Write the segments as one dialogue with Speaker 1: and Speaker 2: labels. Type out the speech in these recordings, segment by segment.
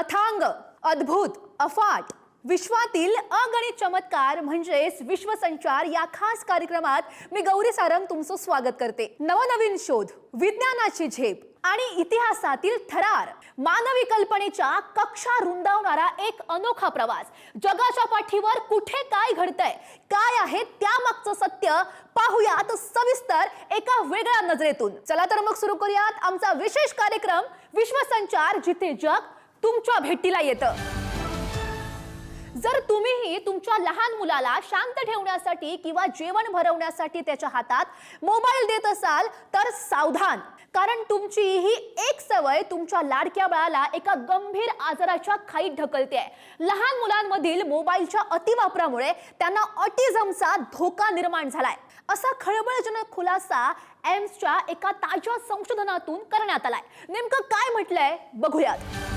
Speaker 1: अथांग, अद्भुत, अफाट विश्वातील अगणित चमत्कार म्हणजेच विश्वसंचार या खास कार्यक्रमात मी गौरी सारंग तुमचं स्वागत करते। नवनवीन शोध, विज्ञानाची झेप आणि इतिहासातील थरार, मानवी कल्पनेच्या कक्षा रुंदावणारा एक अनोखा प्रवास। जगाच्या पाठीवर कुठे काय घडतंय, काय आहे त्यामागचं सत्य पाहूयात सविस्तर एका वेगळ्या नजरेतून। चला तर मग सुरू करूयात आमचा विशेष कार्यक्रम विश्वसंचार, जिथे जग तुमच्या भेटीला येतं। जर तुम्हीही तुमच्या लहान मुलाला शांत ठेवण्यासाठी किंवा जेवण भरवण्यासाठी त्याच्या हातात मोबाईल देत असाल तर सावधान, कारण तुमची ही एक सवय तुमच्या लाडक्या बाळाला एका गंभीर आजाराच्या खाईत ढकलते। लहान मुलांमधील मोबाईलच्या अतिवापरामुळे त्यांना ऑटिझमचा धोका निर्माण झालाय, असा खळबळजनक खुलासा एम्सच्या एका ताज्या संशोधनातून करण्यात आलाय। नेमकं काय म्हटलंय बघूयात।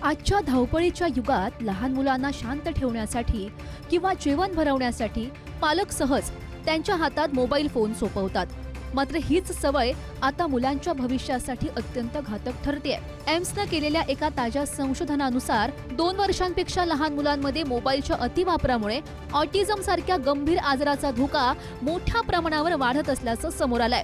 Speaker 2: आजच्या धावपळीच्या युगात लहान मुलांना शांत ठेवण्यासाठी किंवा जेवण भरवण्यासाठी पालक सहज त्यांच्या हातात मोबाईल फोन सोपवतात। मात्र हीच सवय आता मुलांच्या भविष्यासाठी अत्यंत घातक ठरते। एम्सनं केलेल्या एका ताज्या संशोधनानुसार 2 वर्षांपेक्षा लहान मुलांमध्ये मोबाईलच्या अतिवापरामुळे ऑटिझम सारख्या गंभीर आजाराचा धोका मोठ्या प्रमाणावर वाढत असल्याचं समोर आलंय।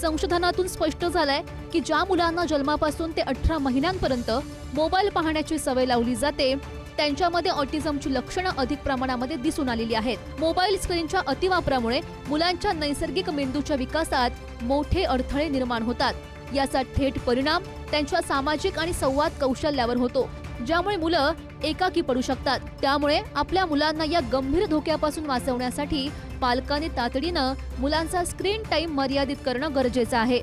Speaker 2: संशोधनातून स्पष्ट झालंय की ज्या मुलांना जन्मापासून ते 18 महिन्यांपर्यंत मोबाईल पाहण्याची सवय लावली जाते त्यांच्यामध्ये ऑटिझमची लक्षणं अधिक प्रमाणामध्ये दिसून आलेली आहेत। मोबाईल स्क्रीनच्या अतिवापरामुळे मुलांच्या नैसर्गिक मेंदूच्या विकासात मोठे अडथळे निर्माण होतात। याचा थेट परिणाम त्यांच्या सामाजिक आणि संवाद कौशल्यावर होतो, ज्यामुळे मुलं एकाकी पडू शकतात। त्यामुळे आपल्या मुलांना या गंभीर धोक्यापासून वाचवण्यासाठी पालकांनी तातडीनं मुलांचा स्क्रीन टाइम मर्यादित करणं गरजेचं आहे।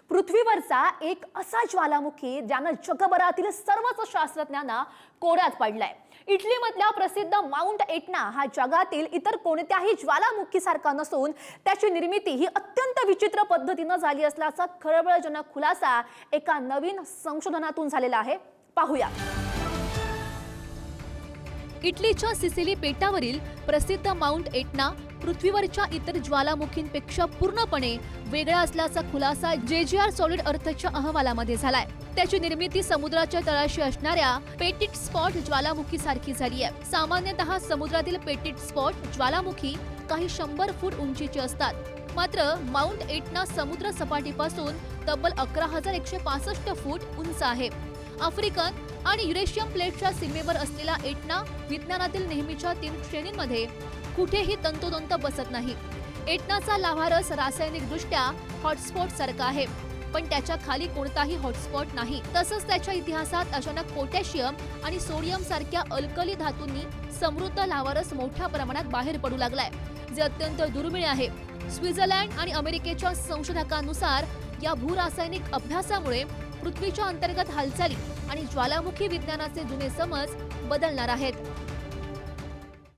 Speaker 1: पृथ्वीवरचा एक असा ज्वालामुखी ज्यानं जगभरातील सर्वच शास्त्रज्ञांना कोड्यात पाडलाय। इटलीमधल्या प्रसिद्ध माउंट एटना हा जगातील इतर कोणत्याही ज्वालामुखीसारखा नसून त्याची निर्मिती ही अत्यंत विचित्र पद्धतीनं झाली असल्याचा खळबळजनक खुलासा एका नवीन संशोधनातून झालेला आहे। पाहूया।
Speaker 2: इटलीच्या सिसिली बेटावरील प्रसिद्ध माउंट एटना पृथ्वीवरच्या इतर ज्वालामुखींपेक्षा पूर्णपणे वेगळा असल्याचा खुलासा JGR सॉलिड अर्थच्या अहवालामध्ये झालाय। त्याची निर्मिती समुद्राच्या तळाशी असणाऱ्या पेटिट स्पॉट ज्वालामुखी सारखी झाली आहे। सामान्यतः समुद्रातील पेटिट स्पॉट ज्वालामुखी काही 100 फूट उंचीचे असतात, मात्र माउंट एटना समुद्र सपाटीपासून तब्बल 11,165 फूट उंच आहे। आफ्रिकन आणि युरेशियन प्लेटच्या सीमेवर असलेला एटना विज्ञानातील नेहमीच्या 3 श्रेणींमध्ये कुठेही तंतोतंत बसत नाही। एटनाचा लाव्हारस रासायनिकदृष्ट्या हॉटस्पॉट सारखा आहे, पण त्याच्या खाली कोणताही हॉटस्पॉट नाही। तसंच त्याच्या इतिहासात अचानक पोटॅशियम आणि सोडियम सारख्या अल्कली धातूंनी समृद्ध लाव्हारस मोठ्या प्रमाणात बाहेर पडू लागलाय, जे अत्यंत दुर्मिळ आहे। स्वित्झर्लंड आणि अमेरिकेच्या संशोधकांनुसार या भूरासायनिक अभ्यासामुळे पृथ्वीच्या अंतर्गत हालचाली आणि ज्वालामुखी विज्ञानाचे जुने समज बदलणार आहेत।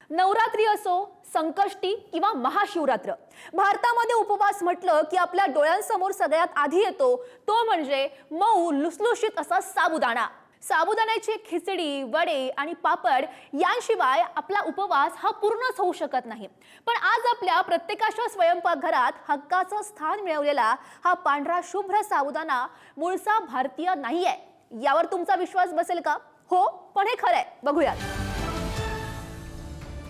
Speaker 1: नवरात्री असो, संकष्टी किंवा महाशिवरात्र, भारतामध्ये उपवास म्हटलं की आपल्या डोळ्यांसमोर सगळ्यात आधी येतो तो म्हणजे मऊ लुसलुशीत असा साबुदाणा। साबुदाण्याची खिचडी, वडे आणि पापड यांशिवाय आपला उपवास हा पूर्णच होऊ शकत नाही। पण आज आपल्या प्रत्येकाच्या स्वयंपाकघरात हक्काचं स्थान मिळवलेला हा पांढरा शुभ्र साबुदाणा मूळचा भारतीय नाहीये। यावर तुमचा विश्वास बसेल का? हो, पण हे खरंय, बघूयात।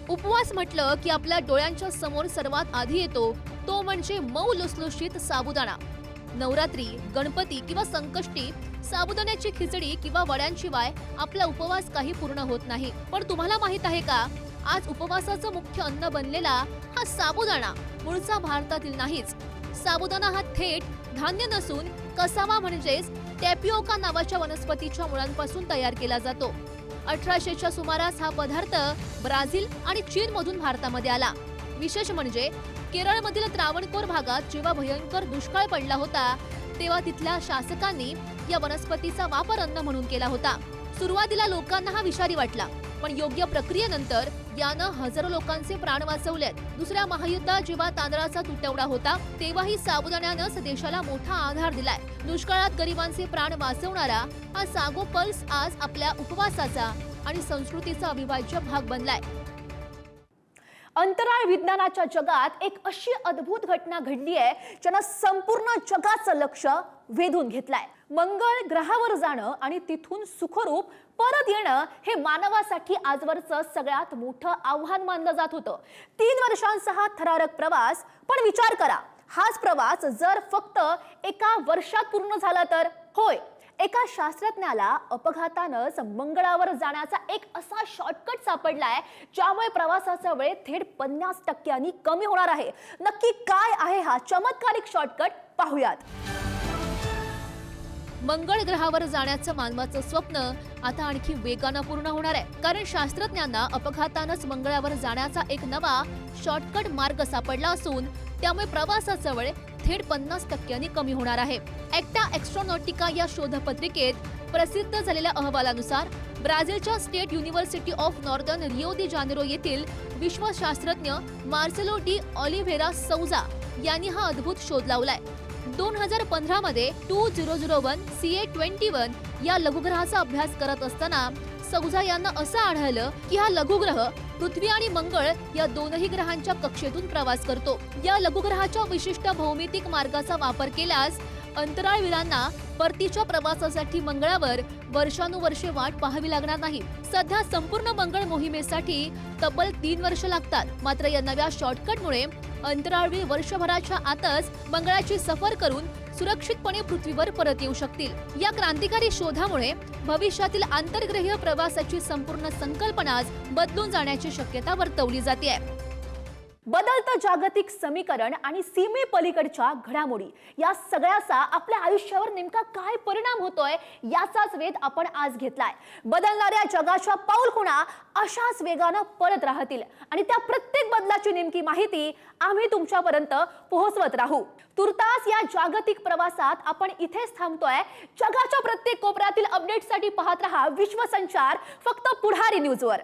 Speaker 2: उपवास म्हटलं की आपल्या डोळ्यांच्या समोर सर्वात आधी येतो तो म्हणजे मऊ लुसलुशीत साबुदाणा। नवरात्री, गणपती किंवा संकष्टी साबुदाण्याची खिचडी किंवा वड्यांशिवाय आपला उपवास काही पूर्ण होत नाही। पण तुम्हाला माहित आहे का, आज उपवासाचं मुख्य अन्न बनलेला हा साबुदाणा मूळचा भारतातील नाहीच। साबुदाणा हा थेट धान्य नसून कसावा म्हणजेच टॅपिओका नावाच्या वनस्पतीच्या मुळांपासून तयार केला जातो। 1800च्या सुमारास हा पदार्थ ब्राझील आणि चीनमधून भारतामध्ये आला। विशेष म्हणजे केरळमधील त्रावणकोर भागात जेव्हा भयंकर दुष्काळ पडला होता तेव्हा तिथल्या शासकांनी या वनस्पतीचा वापर अन्न म्हणून केला होता। सुरुवातीला लोकांना हा विषारी वाटला, पण योग्य प्रक्रियेनंतर यानं हजारो लोकांचे प्राण वाचवलेत। दुसऱ्या महायुद्धात जेव्हा तांदळाचा तुटवडा होता तेव्हाही साबुदाण्यानंच देशाला मोठा आधार दिलाय। दुष्काळात गरिबांचे प्राण वाचवणारा हा सागो पल्स आज आपल्या उपवासाचा आणि संस्कृतीचा अविभाज्य भाग बनलाय।
Speaker 1: अंतराळ विज्ञानाच्या जगात एक अशी अद्भुत घटना घडली आहे ज्यानं संपूर्ण जगाचं लक्ष वेधून घेतलाय। मंगळ ग्रहावर जाणं आणि तिथून सुखरूप परत येणं हे मानवासाठी आजवरचं सगळ्यात मोठं आव्हान मानलं जात होतं. 3 वर्षांचा हा थरारक प्रवास. पण विचार करा, हाच प्रवास जर फक्त एका वर्षात पूर्ण झाला तर? होय, एका शास्त्रज्ञाला अपघातानंच मंगळावर जाण्याचा एक असा शॉर्टकट सापडलाय ज्यामुळे प्रवासाचा वेळ थेट 50% कमी होणार आहे. नक्की काय आहे हा चमत्कारिक शॉर्टकट, पाहूयात.
Speaker 2: मंगळ ग्रहावर जाण्याचं मानवाचं स्वप्न आता आणखी वेगानं पूर्ण होणार आहे, कारण शास्त्रज्ञांना अपघातानंच मंगळावर जाण्याचा एक नवा शॉर्टकट मार्ग सापडला असून त्यामुळे प्रवासाचा वेळ थेट 50% कमी होणार आहे. एक्टा एक्स्ट्रॉनॉटिका या शोधपत्रिकेत प्रसिद्ध झालेल्या अहवालानुसार ब्राझीलच्या state university of northern Rio the Janeiro येथील विश्वशास्त्रज्ञ मार्सेलो डी ऑलिव्हेरा सौजा यांनी हा अद्भुत शोध लावलाय. 2015 मध्ये 2001 CA21 या लघुग्रहाचा अभ्यास करत असताना सौजा यांना असं आढळलं की हा लघुग्रह पृथ्वी आणि मंगळ या दोनही ग्रहांच्या कक्षेतून प्रवास करतो. या लघुग्रहाच्या विशिष्ट भौमितिक मार्गाचा वापर केल्यास अंतराळवीरांना परतीच्या प्रवासासाठी मंगळावर वर्षानुवर्षे वाट पाहावी लागणार नाही. सध्या संपूर्ण मंगळ मोहिमेसाठी तब्बल 3 वर्ष लागतात. मात्र या नव्या शॉर्टकटमुळे अंतराळवीर वर्षभराच्या आतच मंगळाची सफर करून सुरक्षितपणे पृथ्वीवर परत येऊ शकतील. या क्रांतिकारी शोधामुळे भविष्यातील आंतरग्रहीय प्रवासाची संपूर्ण संकल्पनाच बदलून जाण्याची शक्यता वर्तवली जाते.
Speaker 1: बदलतं जागतिक समीकरण आणि सीमेपलीकडच्या घडामोडी या सगळ्याचा आपल्या आयुष्यावर नेमका काय परिणाम होतोय याचाच वेध आपण आज घेतलाय. बदलणाऱ्या जगाच्या पाऊलखुणा अशाच वेगानं परत राहतील आणि त्या प्रत्येक बदलाची नेमकी माहिती आम्ही तुमच्यापर्यंत पोहोचवत राहू. तुर्तास या जागतिक प्रवासात आपण इथेच थांबतोय. जगाच्या प्रत्येक कोपऱ्यातील अपडेट्ससाठी पाहत रहा विश्वसंचार, फक्त पुढारी न्यूजवर.